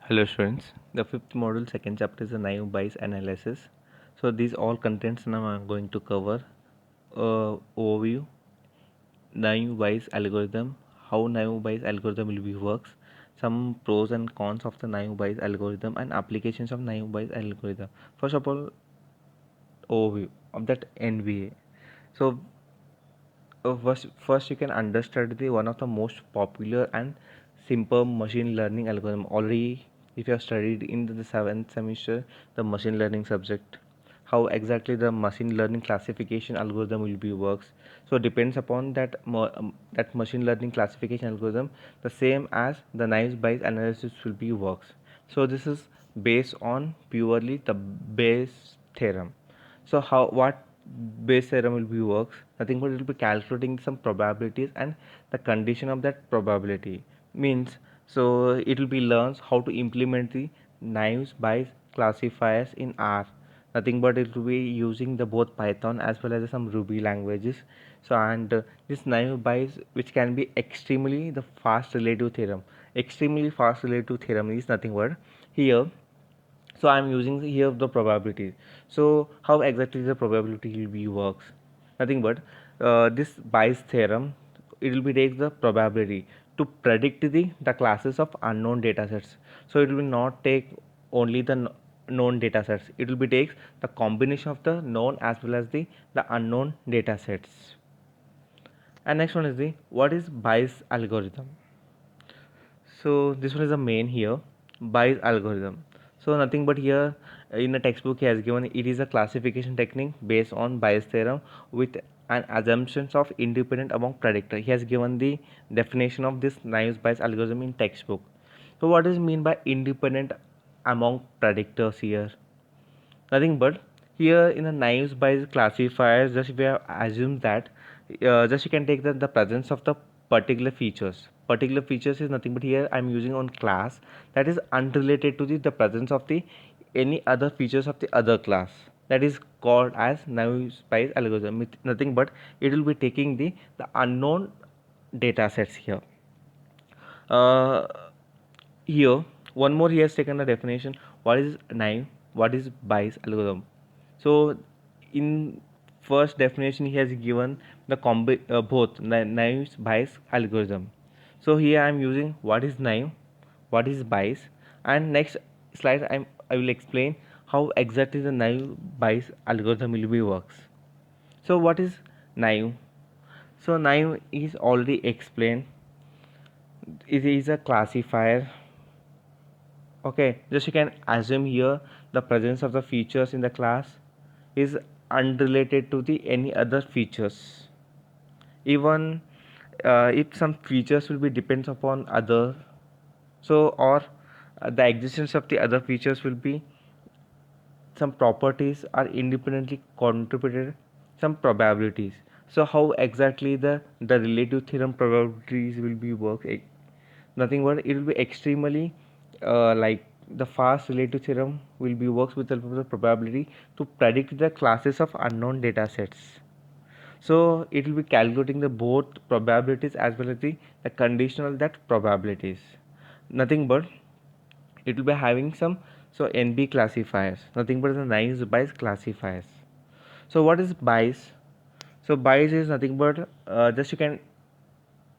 Hello students, the fifth module second chapter is the naive Bayes analysis. So these all contents now I'm going to cover overview, naive Bayes algorithm, how naive Bayes algorithm will be works, some pros and cons of the naive Bayes algorithm and applications of naive Bayes algorithm. First of all, overview of that NBA. So first you can understand the one of the most popular and simple machine learning algorithm. Already, if you have studied in the seventh semester the machine learning subject, how exactly the machine learning classification algorithm will be works. So depends upon that that machine learning classification algorithm, the same as the naive Bayes analysis will be works. So this is based on purely the Bayes theorem. So how what Bayes theorem will be works? Nothing but it will be calculating some probabilities and the condition of that probability means. So it will be learns how to implement the naive Bayes classifiers in R. Nothing but it will be using the both Python as well as some Ruby languages. So this naive Bayes which can be extremely the fast relative theorem. Extremely fast relative theorem is nothing but here. So I'm using here the probabilities. So how exactly the probability will be works? Nothing but this Bayes theorem, it will be take the probability to predict the classes of unknown data sets. So it will not take only the known data sets, it will be takes the combination of the known as well as the unknown data sets. And next one is the what is Bayes algorithm. So this one is the main here, Bayes algorithm. So nothing but here in the textbook he has given it is a classification technique based on Bayes theorem with an assumptions of independent among predictor. He has given the definition of this naive Bayes algorithm in textbook. So what is mean by independent among predictors here? Nothing but here in the naive Bayes classifiers, just we have assumed that just you can take the presence of the particular features is nothing but here I'm using on class that is unrelated to the presence of the any other features of the other class, that is called as naive Bayes algorithm. With nothing but it will be taking the unknown data sets here. uh, Here one more he has taken the definition what is naive, what is Bayes algorithm. So in first definition he has given the both naive Bayes algorithm. So here I am using what is naive, what is Bayes, and next slide I will explain how exactly the naive Bayes algorithm will be works. So what is naive? So naive is already explained. It is a classifier. Okay, just you can assume here the presence of the features in the class is unrelated to the any other features. Even if some features will be depends upon other, so or the existence of the other features will be some properties are independently contributed some probabilities. So how exactly the relative theorem probabilities will be work? Nothing but it will be extremely like the fast relative theorem will be works with the help of the probability to predict the classes of unknown data sets. So it will be calculating the both probabilities as well as the conditional that probabilities. Nothing but it will be having some so NB classifiers, nothing but the naive Bayes classifiers. So what is Bayes? So Bayes is nothing but just you can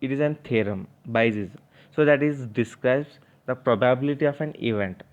it is an theorem. Bayes is so that is describes the probability of an event.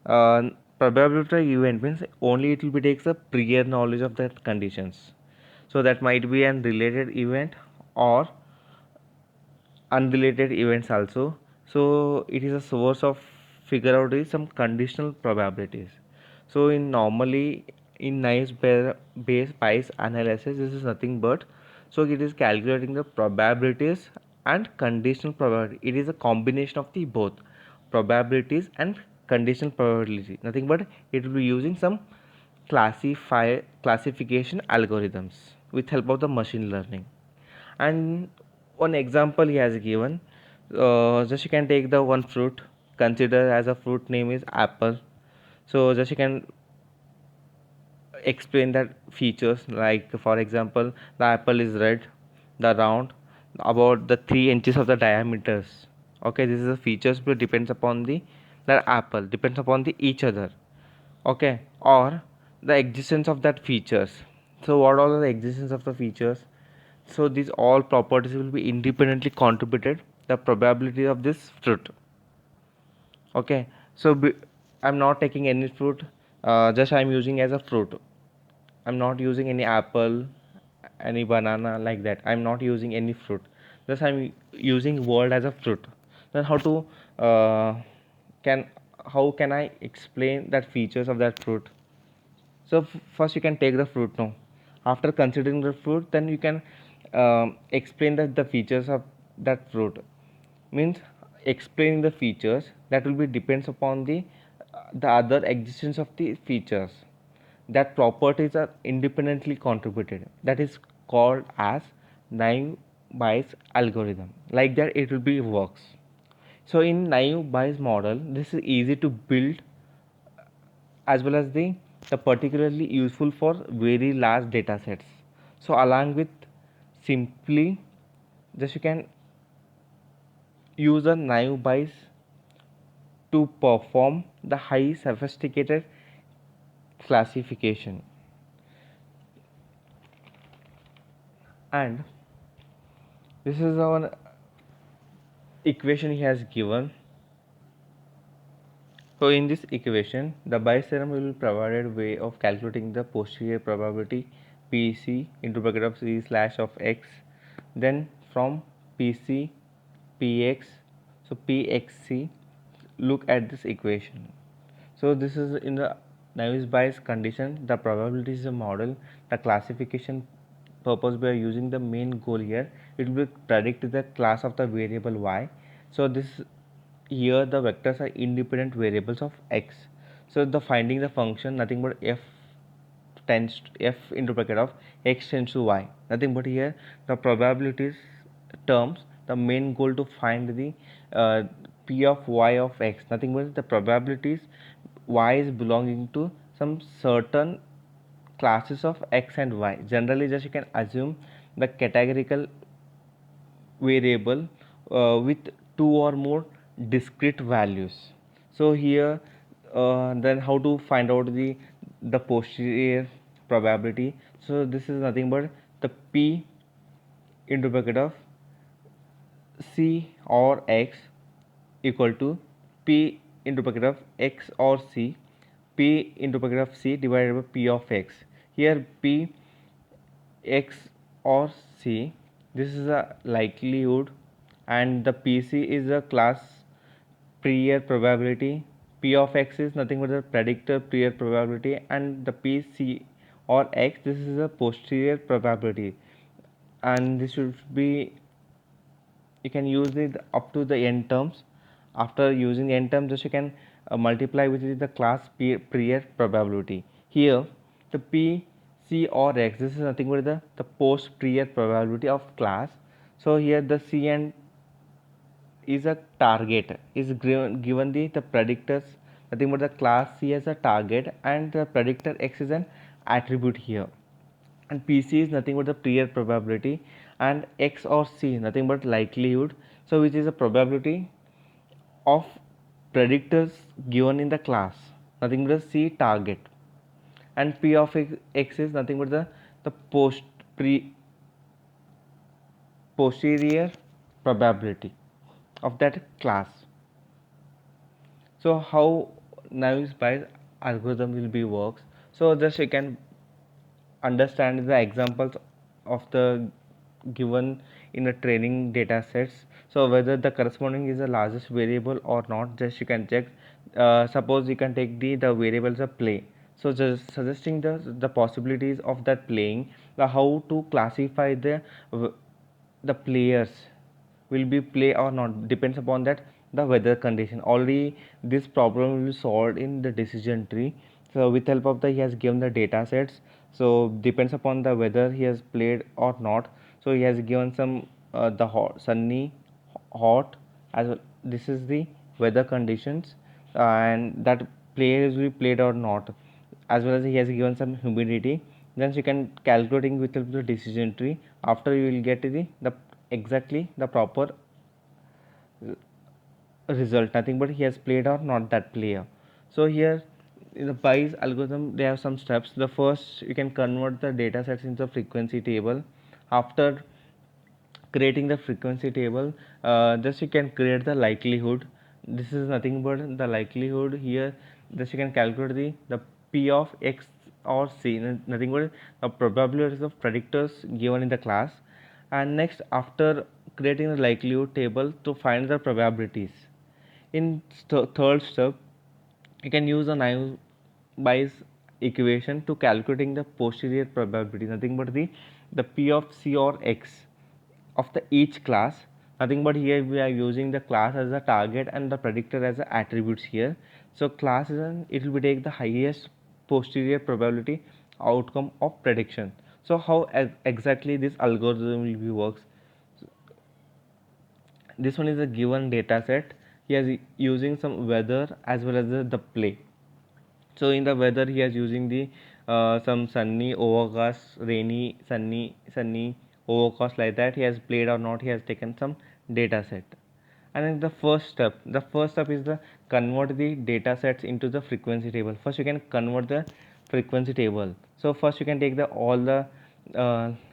Probability of event means only it will be takes a prior knowledge of the conditions. So that might be an related event or unrelated events also. So it is a source of figure out is some conditional probabilities. So in normally in nice Bayes analysis this is nothing but so it is calculating the probabilities and conditional probability. It is a combination of the both probabilities and conditional probability. Nothing but it will be using some classification algorithms with help of the machine learning. And one example he has given, just you can take the one fruit, consider as a fruit name is apple. So just you can explain that features like for example the apple is red, the round, about the 3 inches of the diameters. Okay, this is the features but depends upon the that apple depends upon the each other, okay, or the existence of that features. So what are the existence of the features? So these all properties will be independently contributed the probability of this fruit. Okay, so I'm not taking any fruit, just I'm using as a fruit. I'm not using any apple, any banana, like that. I'm not using any fruit. Just I'm using world as a fruit. Then how to can how can I explain that features of that fruit? So first you can take the fruit now. After considering the fruit, then you can explain the features of that fruit. Means explaining the features that will be depends upon the other existence of the features. That properties are independently contributed. That is called as naive Bayes algorithm. Like that, it will be works. So in naive Bayes model, this is easy to build as well as the particularly useful for very large data sets. So along with simply just you can use a naive Bayes to perform the high sophisticated classification. And this is our equation he has given. So in this equation, the Bayes theorem will provide a way of calculating the posterior probability PC into bracket of C slash of x. Then from PC, Px, so Pxc, look at this equation. So this is in the Navier Bayes condition. The probability is a model. The classification purpose by using the main goal here, it will predict the class of the variable y. So this here the vectors are independent variables of x. So the finding the function nothing but f tends to f into bracket of x tends to y. Nothing but here the probabilities terms the main goal to find the uh, p of y of x. Nothing but the probabilities y is belonging to some certain classes of x and y. Generally, just you can assume the categorical variable with two or more discrete values. So here then how to find out the posterior probability? So this is nothing but the p into bracket of c or x equal to p into bracket of x or c, p into bracket of c divided by p of x. Here p, x or c, this is a likelihood, and the pc is a class prior probability. P of x is nothing but the predictor prior probability, and the pc or x, this is a posterior probability. And this should be, you can use it up to the n terms. After using n terms, just you can multiply with the class prior probability. Here the p, c or x, this is nothing but the post prior probability of class. So here the c and is a target, is given the predictors nothing but the class c as a target, and the predictor x is an attribute here. And pc is nothing but the prior probability, and x or c nothing but likelihood, so which is a probability of predictors given in the class, nothing but the c target. And p of x is nothing but the posterior probability of that class. So how Navier Bayes algorithm will be works? So just you can understand the examples of the given in a training data sets. So whether the corresponding is the largest variable or not, just you can check. Suppose you can take the variables of play. So just suggesting the possibilities of that playing, the how to classify the players will be play or not depends upon that the weather condition. Already this problem will be solved in the decision tree. So with help of the he has given the data sets, so depends upon the whether he has played or not. So he has given some the hot, sunny, hot as well. This is the weather conditions, and that player will be played or not, as well as he has given some humidity. Then you can calculating with the decision tree. After you will get the exactly the proper result, nothing but he has played or not that player. So here in the Bayes algorithm they have some steps. The first, you can convert the data sets into a frequency table. After creating the frequency table, just you can create the likelihood. This is nothing but the likelihood here. Just you can calculate the p of x or c, nothing but the probabilities of predictors given in the class. And next, after creating the likelihood table to find the probabilities, in third step, you can use the naive Bayes equation to calculating the posterior probability, nothing but the p of c or x of the each class, nothing but here we are using the class as a target and the predictor as the attributes here. So class is it will be take the highest posterior probability outcome of prediction. So how exactly this algorithm will be works? This one is a given data set. He is using some weather as well as the play. So in the weather he is using the some sunny, overcast, rainy, sunny, overcast, like that he has played or not, he has taken some data set. And then the first step is the convert the data sets into the frequency table. First you can convert the frequency table. So first you can take the all the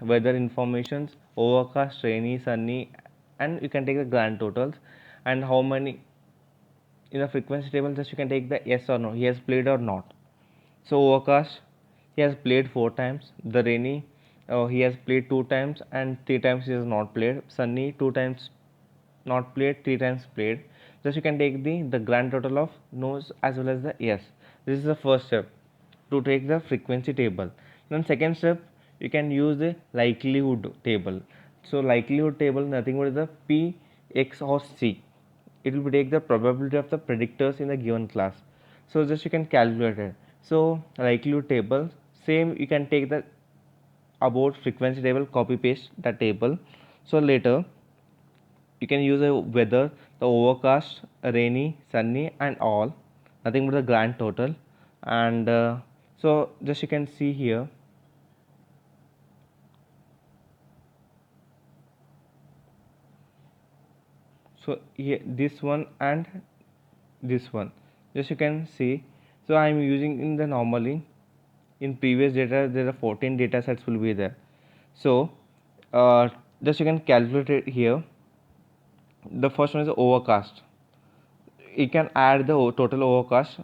weather informations, overcast, rainy, sunny, and you can take the grand totals and how many in the frequency table. Just you can take the yes or no, he has played or not. So overcast, he has played 4 times. The rainy, he has played 2 times, and 3 times he has not played. Sunny, 2 times not played, 3 times played. Thus you can take the grand total of no's as well as the yes. This is the first step to take the frequency table. Then second step, you can use the likelihood table. So likelihood table nothing but the p, x or c. It will take the probability of the predictors in the given class. So just you can calculate it. So likelihood table, same you can take the about frequency table, copy paste that table. So later you can use a weather, the overcast, rainy, sunny, and all, nothing but the grand total. And so just you can see here. So here this one and this one, just you can see. So I am using in the normally in previous data there are 14 data sets will be there. So uh, just you can calculate it here. The first one is overcast. You can add the total overcast.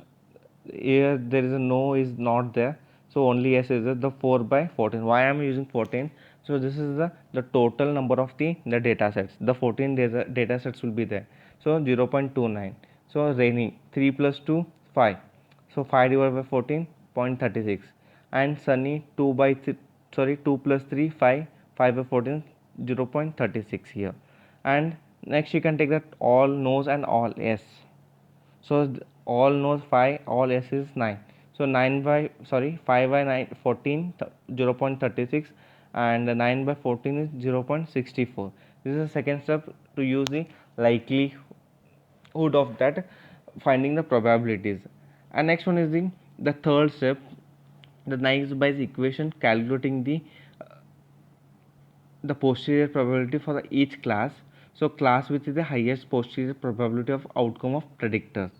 Here there is a no is not there, so only yes is there. The 4 by 14. Why I am using 14? So this is the total number of the data sets. The 14 data sets will be there. So 0.29. So rainy 3 plus 2 5. So 5 divided by 14 0.36. And sunny 2 by 2 plus 3 5. 5 by 14 0.36 here. And next you can take that all no's and all yes. So all knows 5, all s is 9. So 9 by 5 by 9 14 0.36, and 9 by 14 is 0.64. This is the second step to use the likelihood of that, finding the probabilities. And next one is the third step, the Naive Bayes equation, calculating the posterior probability for each class. So class which is the highest posterior probability of outcome of predictors.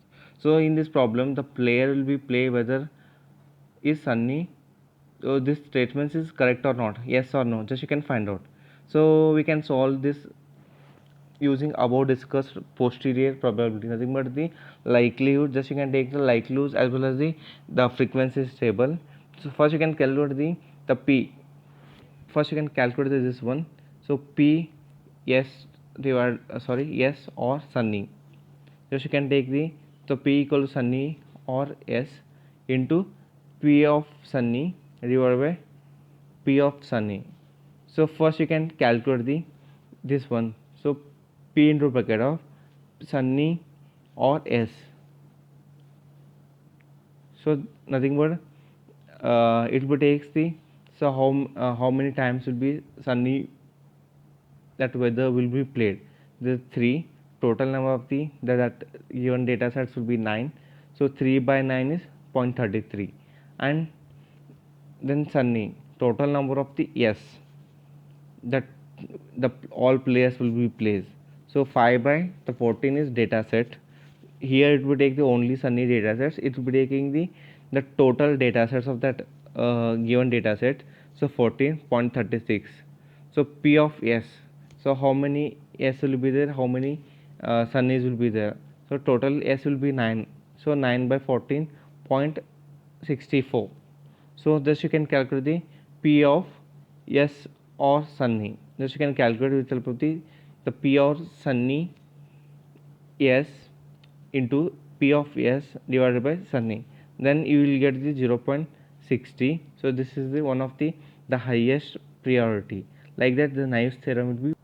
So in this problem the player will be play whether is sunny. So this statement is correct or not, yes or no, just you can find out. So we can solve this using above discussed posterior probability, nothing but the likelihood. Just you can take the likelihoods as well as the frequencies table. So first you can calculate the p. First you can calculate this one. So p yes divided yes or sunny. Just you can take the p equal to sunny or s into p of sunny divided by p of sunny. So first you can calculate this one. So p into bracket of sunny or s. So nothing but it will takes so how many times will be sunny that weather will be played. The 3 total number of that given data sets will be 9. So 3 by 9 is 0.33. And then sunny total number of the yes that the all players will be played. So 5 by the 14 is data set. Here it will take the only Sunny data sets. It will be taking the total data sets of that given data set. So 14.36. So P of S. So how many S will be there? How many Sunnies will be there? So total S will be 9. So 9 by 14.64. So thus you can calculate the P of S or Sunny. Thus you can calculate with help of the P or Sunny S into P of S divided by Sunny. Then you will get the 0.60. So this is the one of the highest priority. Like that the Naive theorem will be.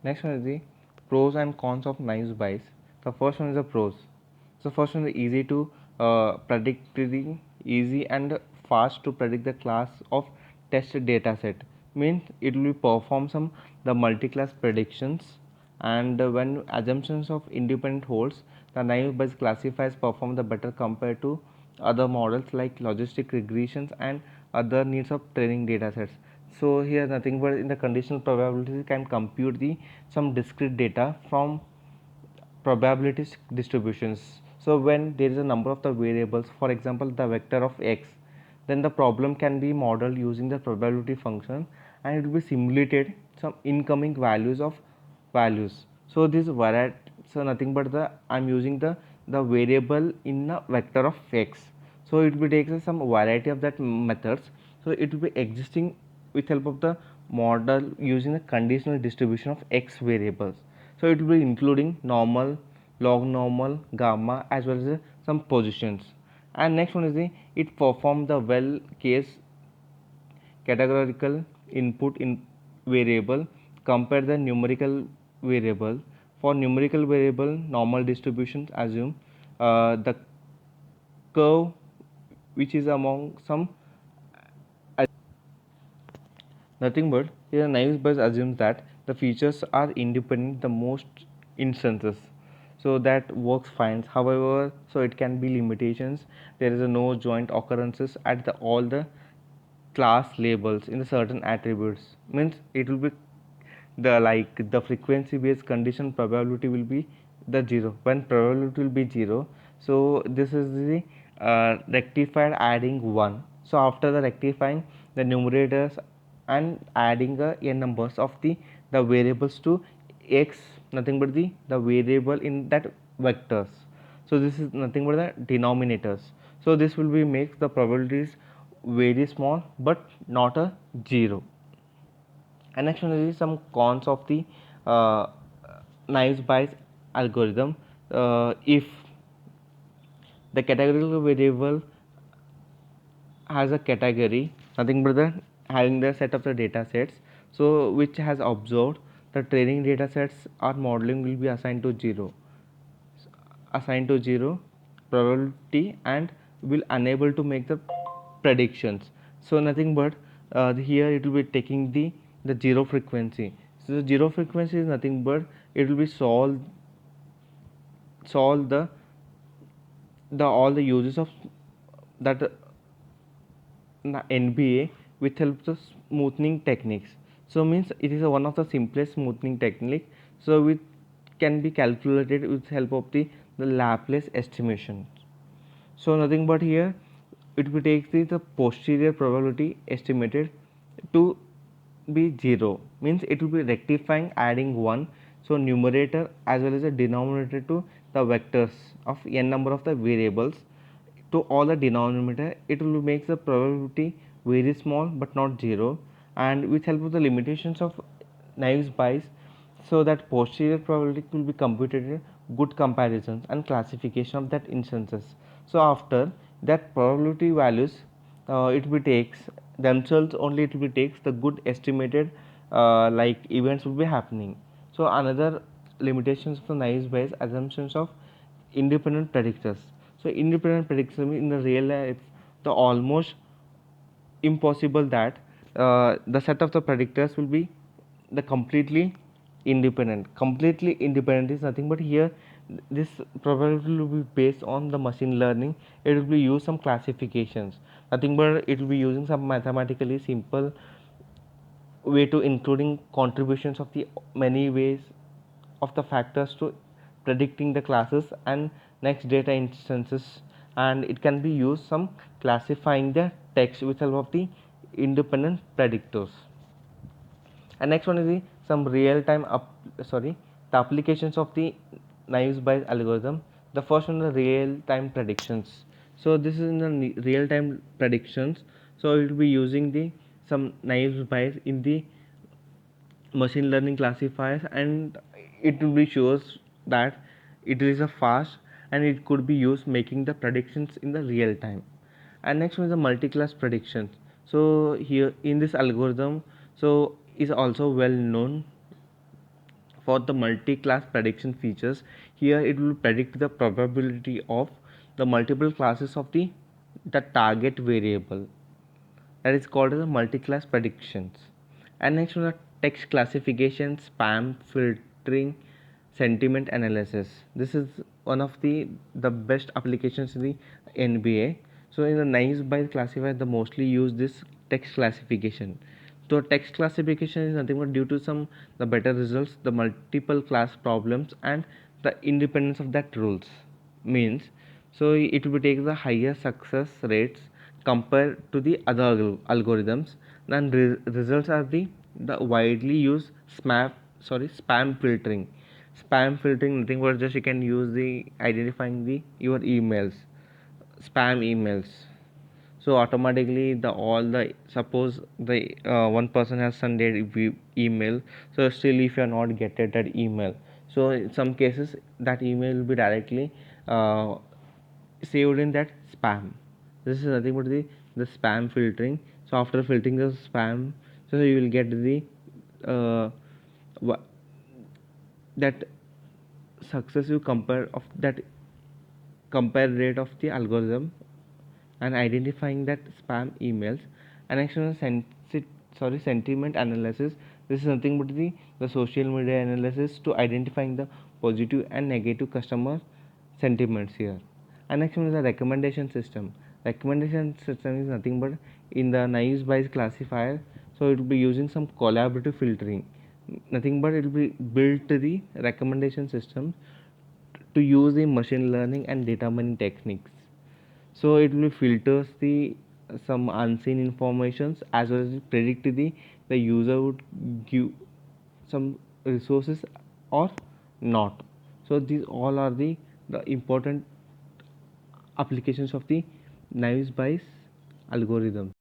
Next one is the pros and cons of Naive Bayes. The first one is the pros. So first one is easy to predict, easy and fast to predict the class of test data set. Means it will perform some the multi-class predictions, and when assumptions of independent holds, the naive Bayes classifiers perform the better compared to other models like logistic regressions and other needs of training data sets. So here nothing but in the conditional probability can compute the some discrete data from probability distributions. So when there is a number of the variables, for example the vector of x, then the problem can be modeled using the probability function, and it will be simulated some incoming values of values. So this variety, so nothing but the I'm using the variable in a vector of x. So it will take some variety of that methods. So it will be existing with help of the model using the conditional distribution of x variables. So it will be including normal, log normal, gamma, as well as some positions. And next one is the it perform the well case categorical input in variable, compare the numerical variable. For numerical variable normal distributions assume the curve which is among some. Nothing but here naive Bayes assumes that the features are independent the most instances. So that works fine. However, so it can be limitations. There is a no joint occurrences at the all the class labels in the certain attributes. Means it will be the like the frequency based condition probability will be the 0. When probability will be 0, so this is the rectified adding 1. So after the rectifying the numerators and adding n numbers of the variables to x, nothing but the variable in that vectors. So this is nothing but the denominators. So this will be makes the probabilities very small but not a 0. And next one is some cons of the uh, Naive Bayes algorithm. If the categorical variable has a category, nothing but the having the set of the data sets, so which has observed the training data sets or modeling will be assigned to zero probability and will unable to make the predictions. So nothing but here it will be taking the zero frequency. So the zero frequency is nothing but it will be solve the all the uses of that NBA with help of smoothing techniques. So means it is one of the simplest smoothing technique. So it can be calculated with help of the Laplace estimation. So nothing but here it will take the posterior probability estimated to be 0, means it will be rectifying adding 1. So numerator as well as the denominator to the vectors of n number of the variables to all the denominator, it will make the probability very small but not 0. And with help of the limitations of Naive Bayes, so that posterior probability will be computed good comparisons and classification of that instances. So after that probability values, it will takes themselves only, it will takes the good estimated like events will be happening. So another limitations of the Naive Bayes assumptions of independent predictors. So independent predictors in the real life the almost impossible that the set of the predictors will be the completely independent. Completely independent is nothing but here this probability will be based on the machine learning. It will be use some classifications, nothing but it will be using some mathematically simple way to including contributions of the many ways of the factors to predicting the classes and next data instances, and it can be used some classifying the text with help of the independent predictors. And next one is the some real time the applications of the Naive Bayes algorithm. The first one is real time predictions. So this is in the real time predictions. So it will be using the some Naive Bayes in the machine learning classifiers, and it will be shows that it is a fast and it could be used making the predictions in the real time. And next one is the multi-class predictions. So here in this algorithm, so is also well known for the multi-class prediction features. Here it will predict the probability of the multiple classes of the target variable, that is called as a multi-class predictions. And next one are text classification, spam filtering, sentiment analysis. This is one of the best applications in the NBA. So in the Naive Bayes classifier, the mostly use this text classification. So text classification is nothing but due to some the better results, the multiple class problems, and the independence of that rules means. So it will take the higher success rates compared to the other algorithms, and results are the widely used spam filtering. Spam filtering nothing but just you can use the identifying the your emails, spam emails. So automatically the all the suppose the one person has sent their email, so still if you are not getting that email, so in some cases that email will be directly uh, saved in that spam. This is nothing but the spam filtering. So after filtering the spam, so you will get the uh, that successive compare of that compare rate of the algorithm and identifying that spam emails. And actually sentiment analysis. This is nothing but the social media analysis to identifying the positive and negative customer sentiments here. And next one is the recommendation system. Recommendation system is nothing but in the Naive Bayes classifier, so it will be using some collaborative filtering, nothing but it will be built to the recommendation system to use the machine learning and data mining techniques. So it will filters the some unseen informations as well as predict the user would give some resources or not. So these all are the important applications of the Naive Bayes algorithm.